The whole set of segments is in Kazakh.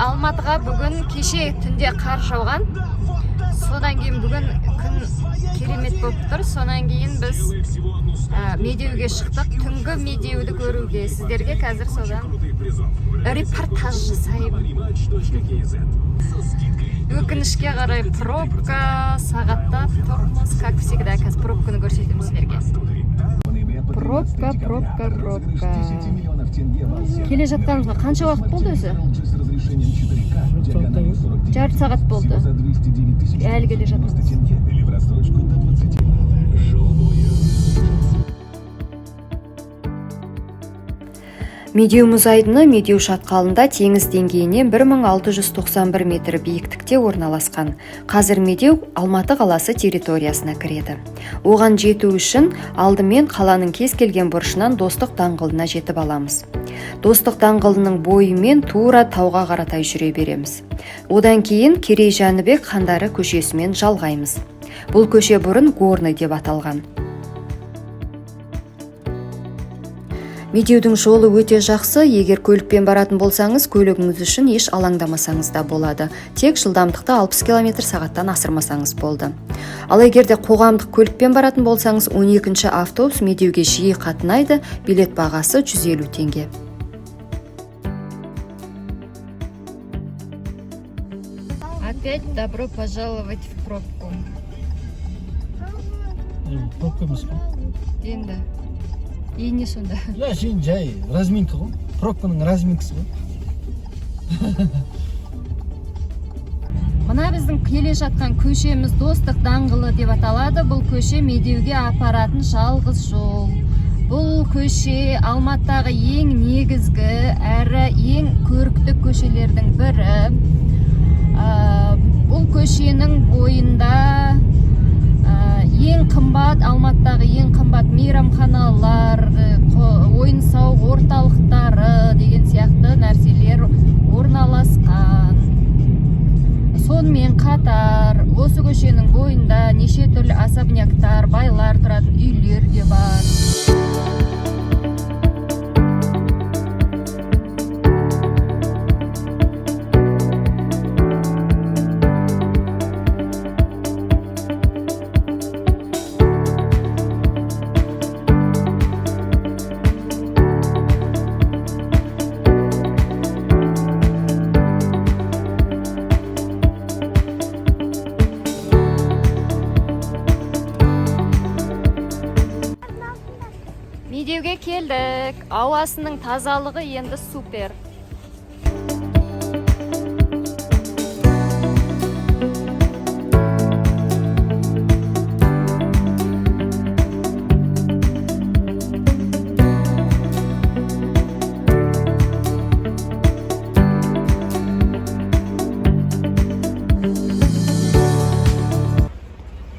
Алматыға бүгін кеше түнде қар жауған. Содан кейін бүгін күн керемет болып тұр. Сонан кейін біз медеуге шықтық. Түнгі медеуді көруге. Сіздерге қазір содан репортаж жасаймын. Өкінішке қарай пробка, сағаттап тұрмыз. Как всегда, қазір пробканы көрсетемін сіздерге. Пробка. Келе жатқанымызға қанша уақыт болды өзі? Жарты сағат болды. Әлі келе жатырмыз. Медеу мұз айдыны Медеу шатқалында теңіз деңгейінен 1691 метр биіктікте орналасқан. Қазір Медеу Алматы қаласы территориясына кіреді. Оған жету үшін алдымен қаланың кез келген бұрышынан Достық даңғылына жетіп аламыз. Достық даңғылының бойымен тура тауға қаратай жүре береміз. Одан кейін Керей Жәнібек хандары көшесімен жалғаймыз. Бұл көше бұрын Горный деп аталған. Медеудің жолы өте жақсы. Егер көлікпен баратын болсаңыз, көлігіңіз үшін еш алаңдамасаңыз да болады. Тек жылдамдықты 60 км/сағаттан асырмасаңыз болды. Ал егерде қоғамдық көлікпен баратын болсаңыз, 12-ші автобус Медеуге жиі қатынайды. Билет бағасы 150 теңге. Опять добро пожаловать в пробку. Пробка емес па? Енді. Ені сонда. Я, сен жай разминка ғой. Пробканың разминкасы ғой. Мына біздің келе жатқан көшеміз Достық даңғылы деп аталады. Бұл көше Медеуге апаратын жалғыз жол. Бұл көше Алматыдағы ең негізгі әрі ең көрікті көшелердің бірі. Бұл көшенің бойында ең қымбат, Алматыдағы ең қымбат мейрамханалар, ойын-сауық орталықтары деген сияқты нәрселер орналасқан. Сонымен қатар, осы көшенің бойында неше түрлі особняктар, байлар тұратын үйлер де бар. Медеуге келдік. Ауасының тазалығы енді супер.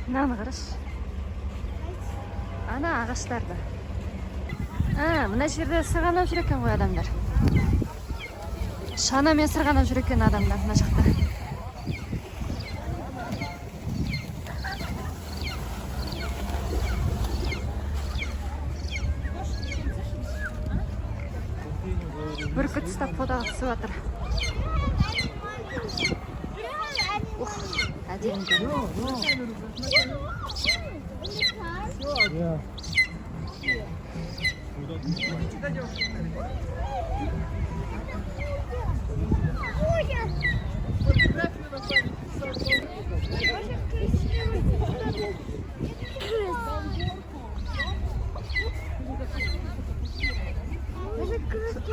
Мынаны қараш. Ана ағаштарды. Мына жерде сырғанап жүр екен ғой адамдар. Шанамен сырғанап жүр екен адамдар мына жақта. Бүркіт ұстап фотоға түсіп жатыр. Әдемі көрінеді.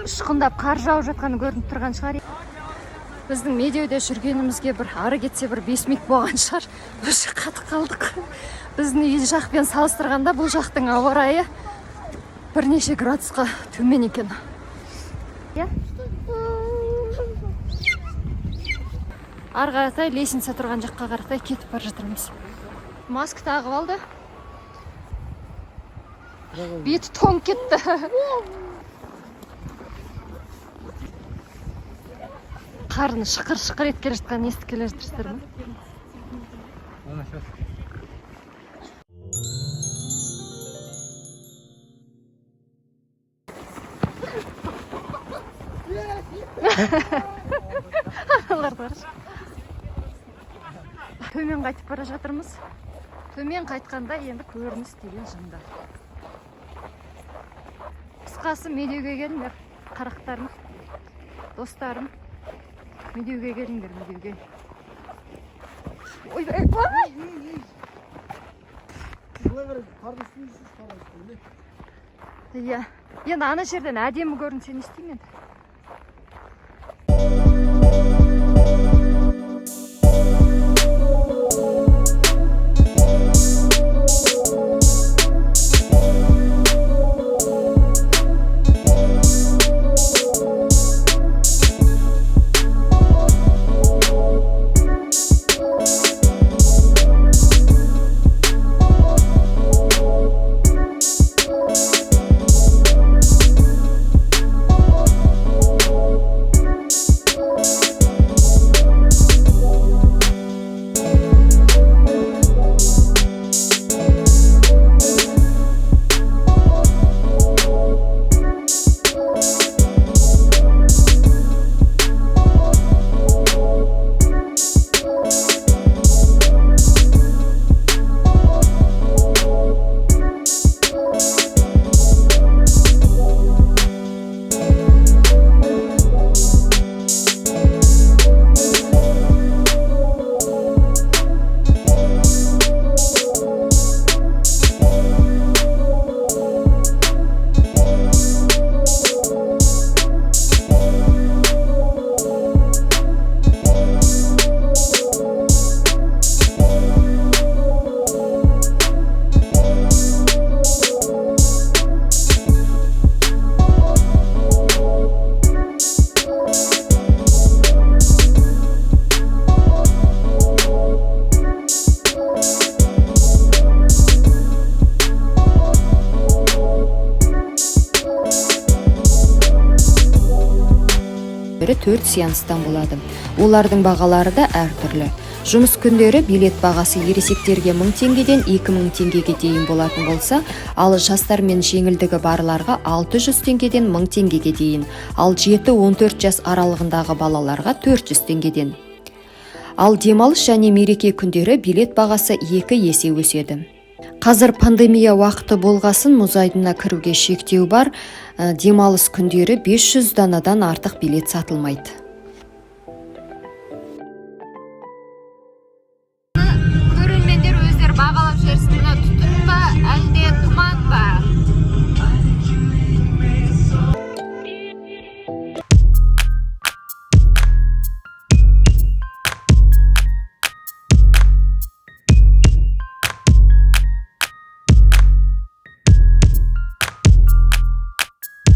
Ұшқындап қар жауып жатқаны көрініп тұрған шығар. Біздің Медеуде жүргенімізге бір ары кетсе бір 5 минут болған шығар. Уже қатып қалдық. Біздің үй жақпен салыстырғанда бұл жақтың ауа райы бірнеше градусқа төмен екен. Ары қаратай лестница тұрған жаққа қаратай кетіп бара жатырмыз. Маска тағып алды. Беті тоңып кетті. Қарны шықыр-шықыр етіп келе жатқан естіп келе жатырсыздар ма? Балаларды қарашы. Төмен қайтып бара жатырмыз. Төмен қайтқанда енді көрініс деген жында. Қысқасы Медеуге келіңдер, қарақтарым, достарым. Медеуге келіңдер, Медеуге. Ой, Былай қарай, қардың үстіне жүрсіз, қардың үстіне. иә. Енді ана жерден әдемі көрінсе не істеймін енді? Бірі 4 сеанстан болады. Олардың бағалары да әртүрлі. Жұмыс күндері билет бағасы ересектерге 1000 теңгеден 2000 теңгеге дейін болатын болса, ал жастар мен жеңілдігі барларға 600 теңгеден 1000 теңгеге дейін, ал 7-14 жас аралығындағы балаларға 400 теңгеден. Ал демалыс және мереке күндері билет бағасы 2 есе өседі. Қазір пандемия уақыты болғасын мұз айдынына кіруге шектеу бар, демалыс күндері 500 данадан артық билет сатылмайды.